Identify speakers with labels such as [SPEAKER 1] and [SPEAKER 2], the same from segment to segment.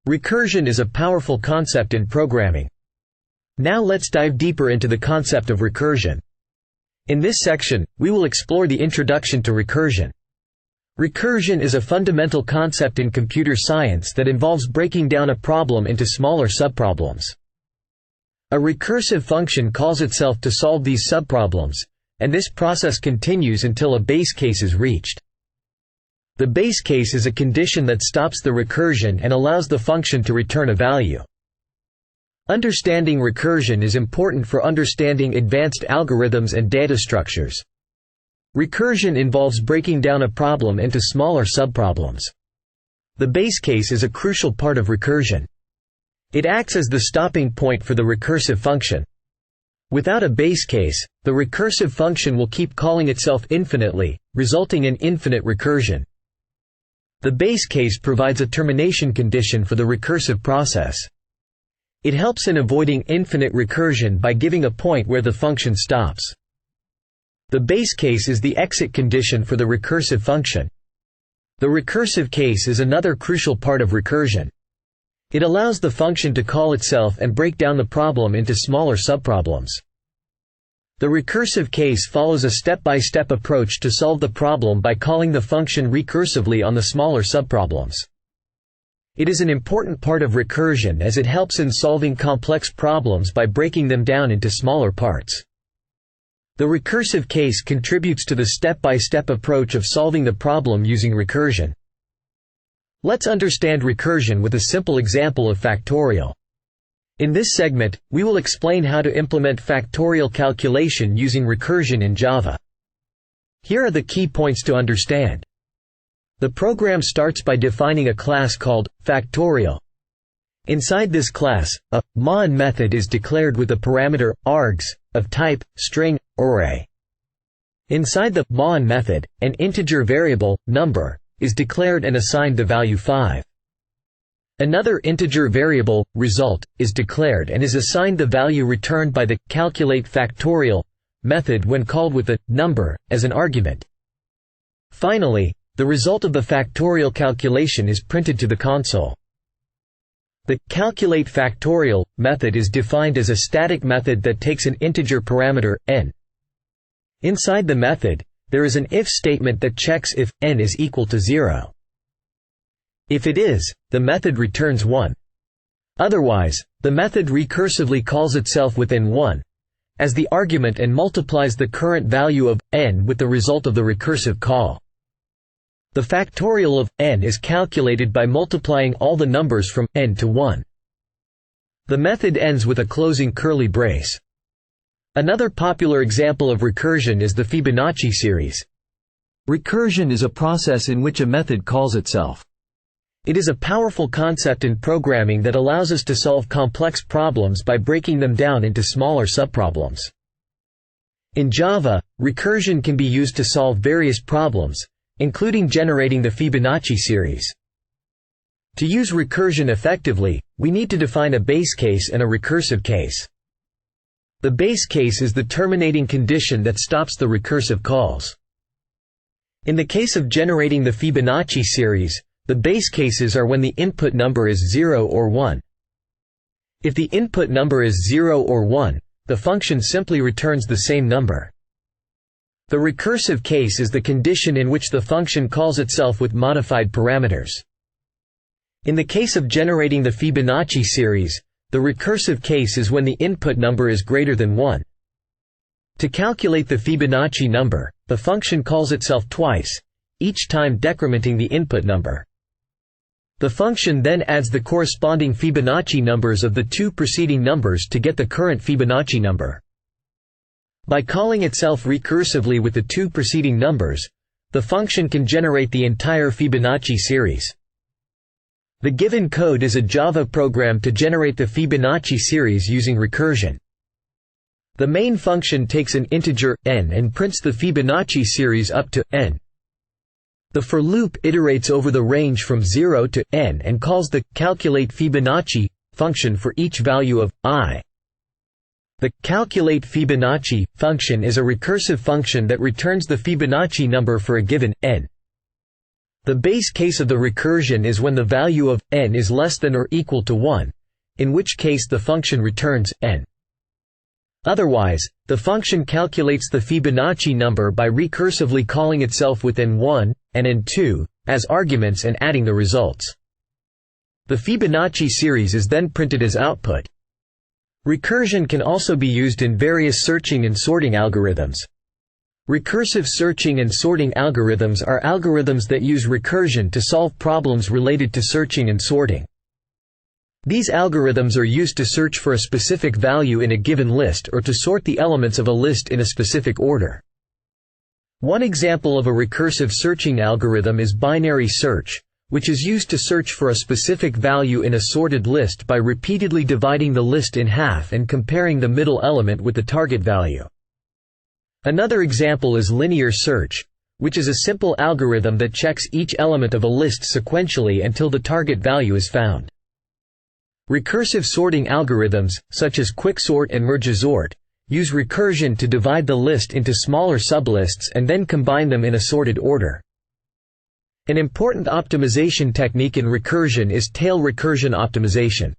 [SPEAKER 1] Recursion is a powerful concept in programming. Now let's dive deeper into the concept of recursion. In this section, we will explore the introduction to recursion. Recursion is a fundamental concept in computer science that involves breaking down a problem into smaller subproblems. A recursive function calls itself to solve these subproblems, and this process continues until a base case is reached. The base case is a condition that stops the recursion and allows the function to return a value. Understanding recursion is important for understanding advanced algorithms and data structures. Recursion involves breaking down a problem into smaller subproblems. The base case is a crucial part of recursion. It acts as the stopping point for the recursive function. Without a base case, the recursive function will keep calling itself infinitely, resulting in infinite recursion. The base case provides a termination condition for the recursive process. It helps in avoiding infinite recursion by giving a point where the function stops. The base case is the exit condition for the recursive function. The recursive case is another crucial part of recursion. It allows the function to call itself and break down the problem into smaller subproblems. The recursive case follows a step-by-step approach to solve the problem by calling the function recursively on the smaller subproblems. It is an important part of recursion as it helps in solving complex problems by breaking them down into smaller parts. The recursive case contributes to the step-by-step approach of solving the problem using recursion. Let's understand recursion with a simple example of factorial. In this segment, we will explain how to implement factorial calculation using recursion in Java. Here are the key points to understand. The program starts by defining a class called factorial. Inside this class, a mon method is declared with a parameter args of type string array. Inside the mon method, an integer variable number is declared and assigned the value 5. Another integer variable, result, is declared and is assigned the value returned by the calculate factorial method when called with the number as an argument. Finally, the result of the factorial calculation is printed to the console. The calculate factorial method is defined as a static method that takes an integer parameter n. Inside the method, there is an if statement that checks if n is equal to 0. If it is, the method returns 1. Otherwise, the method recursively calls itself within 1 as the argument and multiplies the current value of n with the result of the recursive call. The factorial of n is calculated by multiplying all the numbers from n to 1. The method ends with a closing curly brace. Another popular example of recursion is the Fibonacci series. Recursion is a process in which a method calls itself. It is a powerful concept in programming that allows us to solve complex problems by breaking them down into smaller subproblems. In Java, recursion can be used to solve various problems, including generating the Fibonacci series. To use recursion effectively, we need to define a base case and a recursive case. The base case is the terminating condition that stops the recursive calls. In the case of generating the Fibonacci series, the base cases are when the input number is 0 or 1. If the input number is 0 or 1, the function simply returns the same number. The recursive case is the condition in which the function calls itself with modified parameters. In the case of generating the Fibonacci series, the recursive case is when the input number is greater than 1. To calculate the Fibonacci number, the function calls itself twice, each time decrementing the input number. The function then adds the corresponding Fibonacci numbers of the two preceding numbers to get the current Fibonacci number. By calling itself recursively with the two preceding numbers, the function can generate the entire Fibonacci series. The given code is a Java program to generate the Fibonacci series using recursion. The main function takes an integer n and prints the Fibonacci series up to n. The for loop iterates over the range from 0 to n and calls the calculate Fibonacci function for each value of I. The calculate Fibonacci function is a recursive function that returns the Fibonacci number for a given n. The base case of the recursion is when the value of n is less than or equal to 1, in which case the function returns n. Otherwise, the function calculates the Fibonacci number by recursively calling itself with n1 and n2 as arguments and adding the results. The Fibonacci series is then printed as output. Recursion can also be used in various searching and sorting algorithms. Recursive searching and sorting algorithms are algorithms that use recursion to solve problems related to searching and sorting. These algorithms are used to search for a specific value in a given list or to sort the elements of a list in a specific order. One example of a recursive searching algorithm is binary search, which is used to search for a specific value in a sorted list by repeatedly dividing the list in half and comparing the middle element with the target value. Another example is linear search, which is a simple algorithm that checks each element of a list sequentially until the target value is found. Recursive sorting algorithms, such as quicksort and mergeSort, use recursion to divide the list into smaller sublists and then combine them in a sorted order. An important optimization technique in recursion is tail recursion optimization.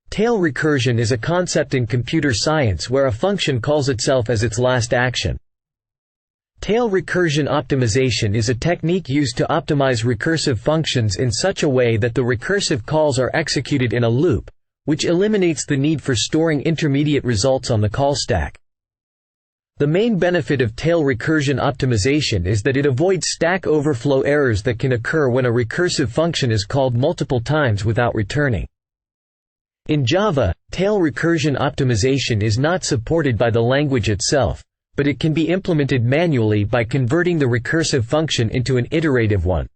[SPEAKER 1] Tail recursion is a concept in computer science where a function calls itself as its last action. Tail recursion optimization is a technique used to optimize recursive functions in such a way that the recursive calls are executed in a loop, which eliminates the need for storing intermediate results on the call stack. The main benefit of tail recursion optimization is that it avoids stack overflow errors that can occur when a recursive function is called multiple times without returning. In Java, tail recursion optimization is not supported by the language itself, but it can be implemented manually by converting the recursive function into an iterative one.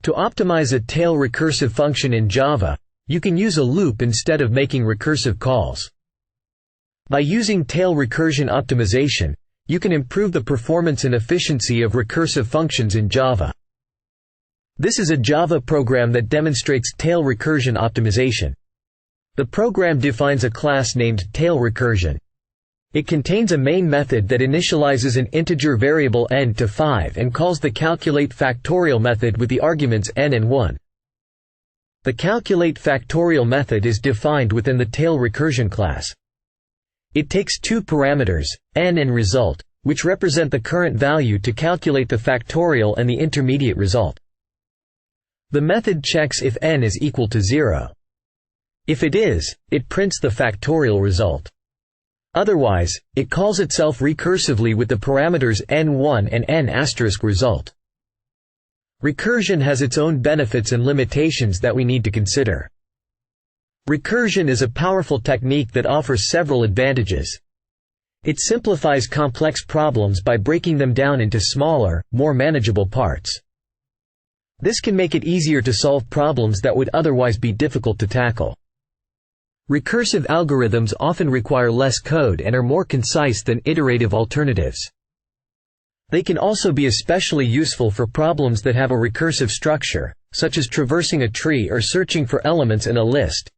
[SPEAKER 1] To optimize a tail recursive function in Java, you can use a loop instead of making recursive calls. By using tail recursion optimization, you can improve the performance and efficiency of recursive functions in Java. This is a Java program that demonstrates tail recursion optimization. The program defines a class named tailRecursion. It contains a main method that initializes an integer variable n to 5 and calls the calculate factorial method with the arguments n and 1. The calculate factorial method is defined within the tail recursion class. It takes two parameters, n and result, which represent the current value to calculate the factorial and the intermediate result. The method checks if n is equal to 0. If it is, it prints the factorial result. Otherwise, it calls itself recursively with the parameters n1 and n** result. Recursion has its own benefits and limitations that we need to consider. Recursion is a powerful technique that offers several advantages. It simplifies complex problems by breaking them down into smaller, more manageable parts. This can make it easier to solve problems that would otherwise be difficult to tackle. Recursive algorithms often require less code and are more concise than iterative alternatives. They can also be especially useful for problems that have a recursive structure, such as traversing a tree or searching for elements in a list.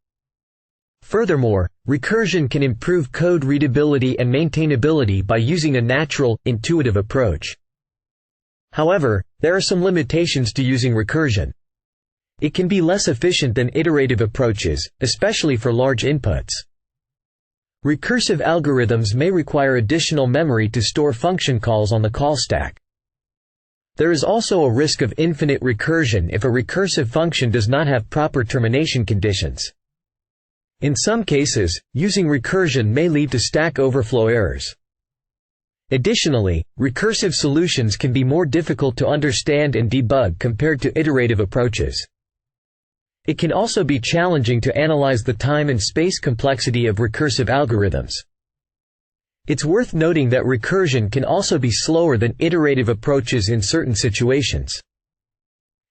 [SPEAKER 1] Furthermore, recursion can improve code readability and maintainability by using a natural, intuitive approach. However, there are some limitations to using recursion. It can be less efficient than iterative approaches, especially for large inputs. Recursive algorithms may require additional memory to store function calls on the call stack. There is also a risk of infinite recursion if a recursive function does not have proper termination conditions. In some cases, using recursion may lead to stack overflow errors. Additionally, recursive solutions can be more difficult to understand and debug compared to iterative approaches. It can also be challenging to analyze the time and space complexity of recursive algorithms. It's worth noting that recursion can also be slower than iterative approaches in certain situations.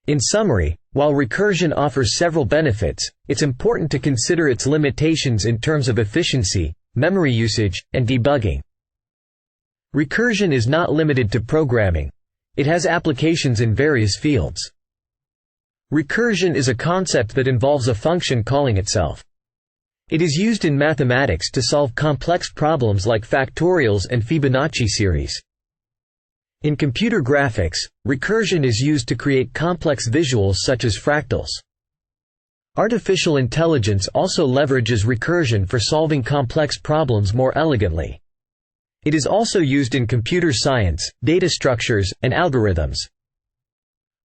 [SPEAKER 1] In summary, while recursion offers several benefits, it's important to consider its limitations in terms of efficiency, memory usage, and debugging. Recursion is not limited to programming. It has applications in various fields. Recursion is a concept that involves a function calling itself. It is used in mathematics to solve complex problems like factorials and Fibonacci series. In computer graphics, recursion is used to create complex visuals such as fractals. Artificial intelligence also leverages recursion for solving complex problems more elegantly. It is also used in computer science, data structures, and algorithms.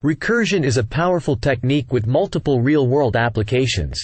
[SPEAKER 1] Recursion is a powerful technique with multiple real-world applications.